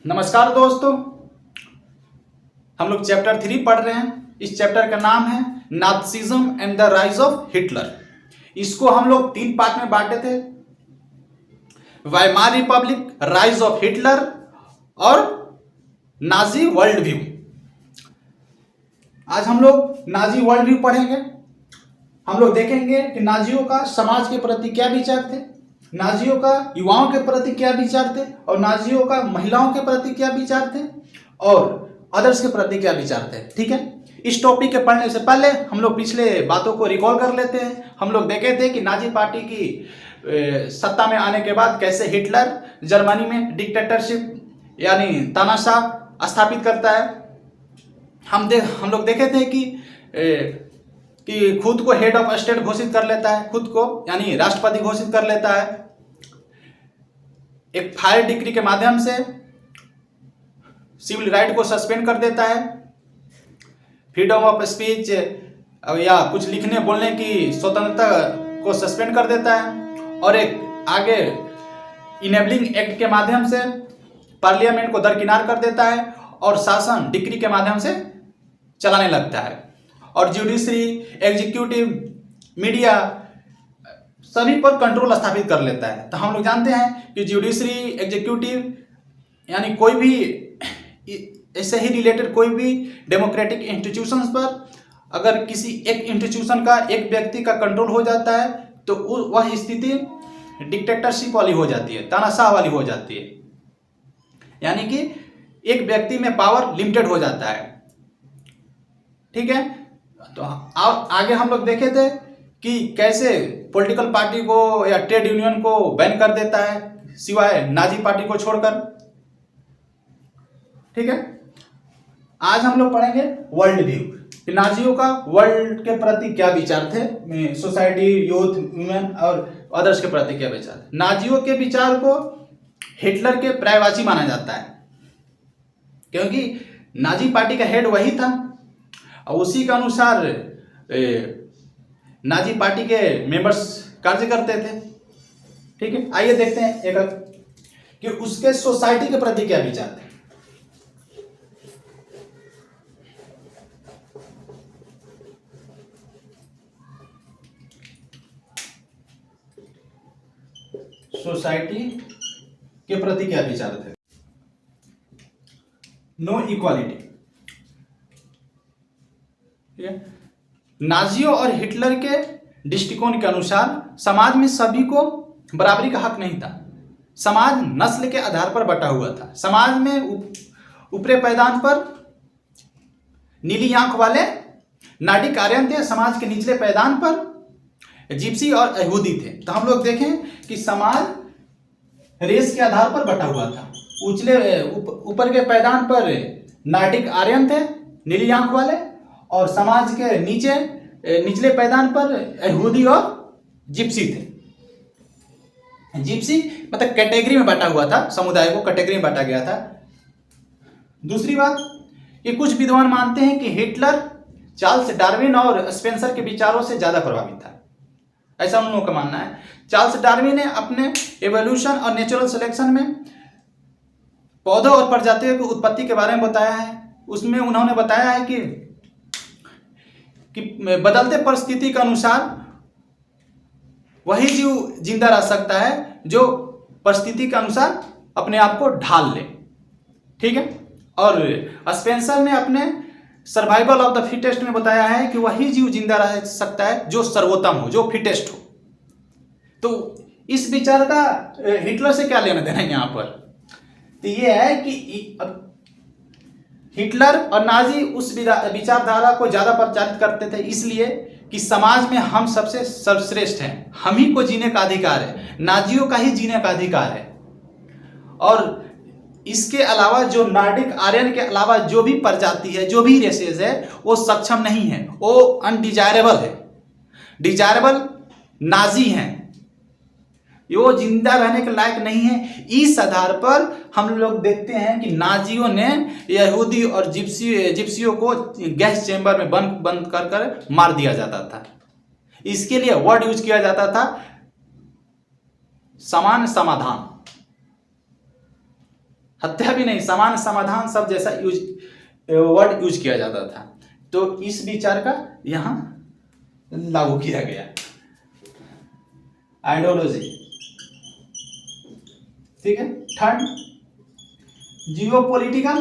नमस्कार दोस्तों, हम लोग चैप्टर 3 पढ़ रहे हैं। इस चैप्टर का नाम है Nazism and the rise of Hitler. इसको हम लोग 3 पार्ट में बांटे थे, Weimar republic, rise of Hitler और नाजी वर्ल्ड व्यू। आज हम लोग नाजी वर्ल्ड व्यू पढ़ेंगे। हम लोग देखेंगे कि नाजियों का समाज के प्रति क्या विचार थे, नाजियों का युवाओं के प्रति क्या विचार थे, और नाजियों का महिलाओं के प्रति क्या विचार थे, और अदर्स के प्रति क्या विचार थे। ठीक है, इस टॉपिक के पढ़ने से पहले हम लोग पिछले बातों को रिकॉल कर लेते हैं। हम लोग देखे थे कि नाजी पार्टी की सत्ता में आने के बाद कैसे हिटलर जर्मनी में डिक्टेटरशिप यानी तानाशाह स्थापित करता है। हम लोग देखे थे कि खुद को हेड ऑफ स्टेट घोषित कर लेता है, खुद को यानी राष्ट्रपति घोषित कर लेता है। एक फायर डिक्री के माध्यम से सिविल राइट को सस्पेंड कर देता है, फ्रीडम ऑफ स्पीच या कुछ लिखने बोलने की स्वतंत्रता को सस्पेंड कर देता है, और एक आगे इनेबलिंग एक्ट के माध्यम से पार्लियामेंट को दरकिनार कर देता है और शासन डिक्री के माध्यम से चलाने लगता है। और जुडिशरी, एग्जीक्यूटिव, मीडिया सभी पर कंट्रोल स्थापित कर लेता है। तो हम लोग जानते हैं कि जुडिशरी, एग्जीक्यूटिव यानी कोई भी इससे ही रिलेटेड कोई भी डेमोक्रेटिक इंस्टीट्यूशंस पर अगर किसी एक इंस्टीट्यूशन का, एक व्यक्ति का कंट्रोल हो जाता है तो वह स्थिति डिक्टेटरशिप वाली हो जाती है, तानाशाह वाली हो जाती है, यानी कि एक व्यक्ति में पावर लिमिटेड हो जाता है। ठीक है, तो आगे हम लोग देखे थे कि कैसे पॉलिटिकल पार्टी को या ट्रेड यूनियन को बैन कर देता है सिवाय नाजी पार्टी को छोड़कर। ठीक है, आज हम लोग पढ़ेंगे वर्ल्ड व्यू, कि नाजियों का वर्ल्ड के प्रति क्या विचार थे, सोसाइटी, यूथ, वुमेन और अदर्स के प्रति क्या विचार थे। नाजियों के विचार को हिटलर के पर्यायवाची माना जाता है, क्योंकि नाजी पार्टी का हेड वही था और उसी के अनुसार नाजी पार्टी के मेंबर्स कार्य करते थे। ठीक है, आइए देखते हैं एक कि उसके सोसाइटी के प्रति क्या विचार थे। सोसाइटी के प्रति क्या विचार थे। No equality. नाजियों और हिटलर के दृष्टिकोण के अनुसार समाज में सभी को बराबरी का हक नहीं था। समाज नस्ल के आधार पर बटा हुआ था। समाज में ऊपरी पैदान पर नीली आंख वाले नाडिक आर्यन थे, समाज के निचले पैदान पर जिप्सी और यहूदी थे। तो हम लोग देखें कि समाज रेस के आधार पर बटा हुआ था। ऊपर के पैदान पर नाडिक आर्यन थे, नीली आंख वाले, और समाज के निचले पैदान पर यहूदी और जिप्सी थे। जिप्सी मतलब कैटेगरी में बांटा हुआ था, समुदाय को कैटेगरी में बांटा गया था। दूसरी बात, ये कुछ विद्वान मानते हैं कि हिटलर चार्ल्स डार्विन और स्पेंसर के विचारों से ज्यादा प्रभावित था, ऐसा उन लोगों का मानना है। चार्ल्स डार्विन ने अपने एवोल्यूशन और नेचुरल सिलेक्शन में पौधों और प्रजातियों की उत्पत्ति के बारे में बताया है। उसमें उन्होंने बताया है कि बदलते परिस्थिति के अनुसार वही जीव जिंदा रह सकता है जो परिस्थिति के अनुसार अपने आप को ढाल ले। ठीक है, और स्पेंसर ने अपने सर्वाइवल ऑफ द फिटेस्ट में बताया है कि वही जीव जिंदा रह सकता है जो सर्वोत्तम हो, जो फिटेस्ट हो। तो इस विचार का हिटलर से क्या लेना देना है यहाँ पर? तो ये है कि हिटलर और नाजी उस विचारधारा को ज्यादा प्रचारित करते थे, इसलिए कि समाज में हम सबसे सर्वश्रेष्ठ हैं, हम ही को जीने का अधिकार है, नाजियों का ही जीने का अधिकार है। और इसके अलावा जो नार्डिक आर्यन के अलावा जो भी प्रजाति है, जो भी रेसेस है, वो सक्षम नहीं है, वो अनडिजायरेबल है। डिजायरेबल नाजी हैं, वो जिंदा रहने के लायक नहीं है। इस आधार पर हम लोग देखते हैं कि नाजियों ने यहूदी और जिप्सियों को गैस चेंबर में बंद कर मार दिया जाता था। इसके लिए वर्ड यूज किया जाता था समान समाधान। हत्या भी नहीं, सामान्य समाधान सब जैसा वर्ड यूज किया जाता था। तो इस विचार का यहां लागू किया गया। आइडियोलॉजी, ठीक है। Third, geopolitical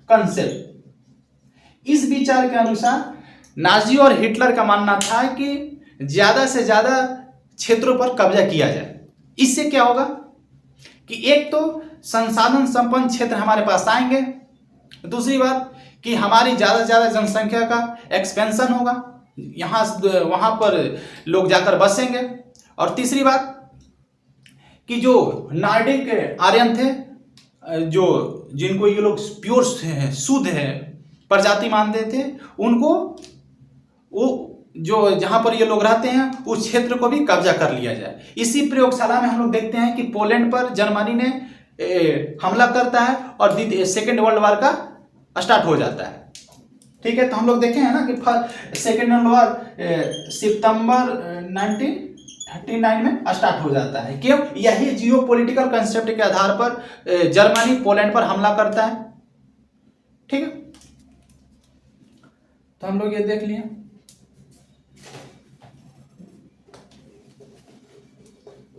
concept. इस विचार के अनुसार नाजी और हिटलर का मानना था कि ज्यादा से ज्यादा क्षेत्रों पर कब्जा किया जाए। इससे क्या होगा कि एक तो संसाधन संपन्न क्षेत्र हमारे पास आएंगे, दूसरी बात कि हमारी ज्यादा से ज्यादा जनसंख्या का एक्सपेंशन होगा, यहाँ वहां पर लोग जाकर बसेंगे, और तीसरी बात कि जो नॉर्डिक आर्यन थे, जो जिनको ये लोग प्योर शुद्ध है प्रजाति मानते थे, उनको वो जो जहां पर ये लोग रहते हैं उस क्षेत्र को भी कब्जा कर लिया जाए। इसी प्रयोगशाला में हम लोग देखते हैं कि पोलैंड पर जर्मनी ने हमला करता है और सेकेंड वर्ल्ड वॉर का स्टार्ट हो जाता है। ठीक है, तो हम लोग देखे हैं ना कि सेकेंड वर्ल्ड वॉर सितंबर 1939 में स्टार्ट हो जाता है। क्यों? यही जियो पॉलिटिकल कंसेप्ट के आधार पर जर्मनी पोलैंड पर हमला करता है। ठीक है, तो हम लोग ये देख लिए।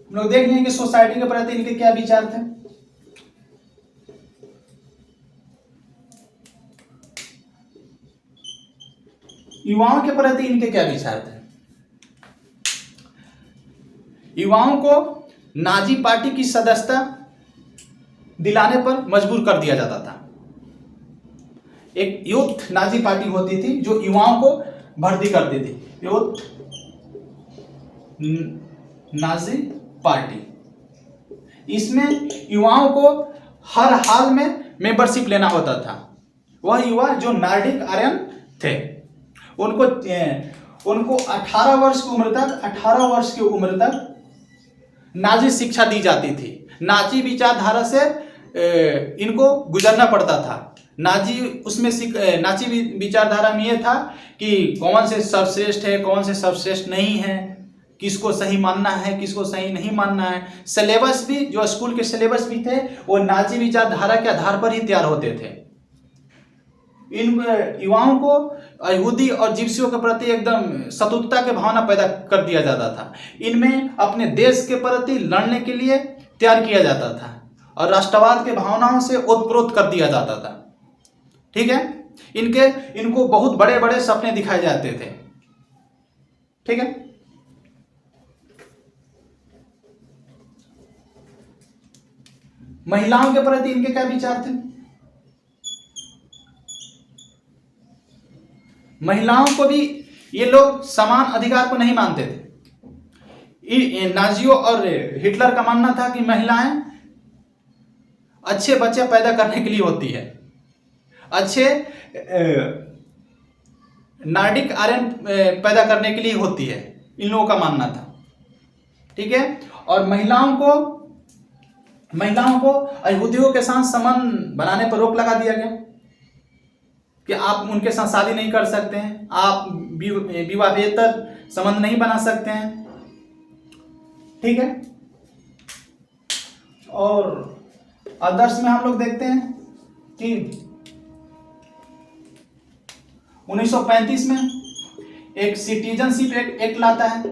हम लोग देख लिए कि सोसाइटी के प्रति इनके क्या विचार थे। युवाओं के प्रति इनके क्या विचार थे। युवाओं को नाजी पार्टी की सदस्यता दिलाने पर मजबूर कर दिया जाता था। एक यूथ नाजी पार्टी होती थी जो युवाओं को भर्ती करती थी, यूथ नाजी पार्टी। इसमें युवाओं को हर हाल में मेंबरशिप लेना होता था। वह युवा जो नॉर्डिक आर्यन थे उनको 18 वर्ष की उम्र तक नाजी शिक्षा दी जाती थी। नाजी विचारधारा से इनको गुजरना पड़ता था। नाजी विचारधारा में ये था कि कौन से सर्वश्रेष्ठ है, कौन से सर्वश्रेष्ठ नहीं है, किसको सही मानना है, किसको सही नहीं मानना है। सिलेबस भी, जो स्कूल के सिलेबस भी थे, वो नाजी विचारधारा के आधार पर ही तैयार होते थे। इन युवाओं को यहूदी और जिप्सियों के प्रति एकदम शत्रुता की भावना पैदा कर दिया जाता था। इनमें अपने देश के प्रति लड़ने के लिए तैयार किया जाता था और राष्ट्रवाद के भावनाओं से ओतप्रोत कर दिया जाता था। ठीक है, इनको बहुत बड़े बड़े सपने दिखाए जाते थे। ठीक है, महिलाओं के प्रति इनके क्या विचार थे। महिलाओं को भी ये लोग समान अधिकार को नहीं मानते थे। नाजियों और हिटलर का मानना था कि महिलाएं अच्छे बच्चे पैदा करने के लिए होती है, अच्छे नॉर्डिक आर्यन पैदा करने के लिए होती है, इन लोगों का मानना था। ठीक है, और महिलाओं को यहूदियों के साथ संबंध बनाने पर रोक लगा दिया गया कि आप उनके साथ शादी नहीं कर सकते हैं, आप विवाहेतर संबंध नहीं बना सकते हैं। ठीक है, और आदर्श में हम लोग देखते हैं कि 1935 में एक सिटीजनशिप एक्ट लाता है।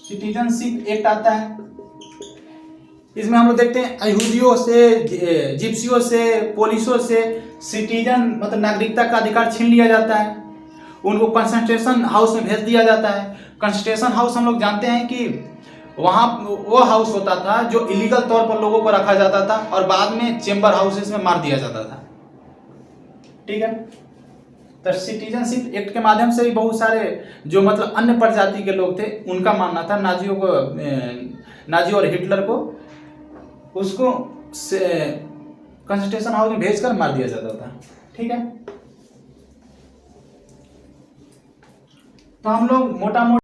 सिटीजनशिप एक्ट आता है। इसमें हम लोग देखते हैं यहूदियों से, जिप्सियों से, पोलिसों से सिटीजन मतलब नागरिकता का अधिकार छीन लिया जाता है। उनको कंसंट्रेशन हाउस में भेज दिया जाता है। कंसंट्रेशन हाउस हम लोग जानते हैं कि वहाँ वो हाउस होता था जो इलीगल तौर पर लोगों को रखा जाता था और बाद में चेंबर हाउसेस में मार दिया जाता था। ठीक है, तो सिटीजनशिप एक्ट के माध्यम से भी बहुत सारे जो मतलब अन्य प्रजाति के लोग थे उनका मानना था नाजी और हिटलर को उसको कंसंट्रेशन हाउस में भेजकर मार दिया जाता था। ठीक है, तो हम लोग मोटा मोटा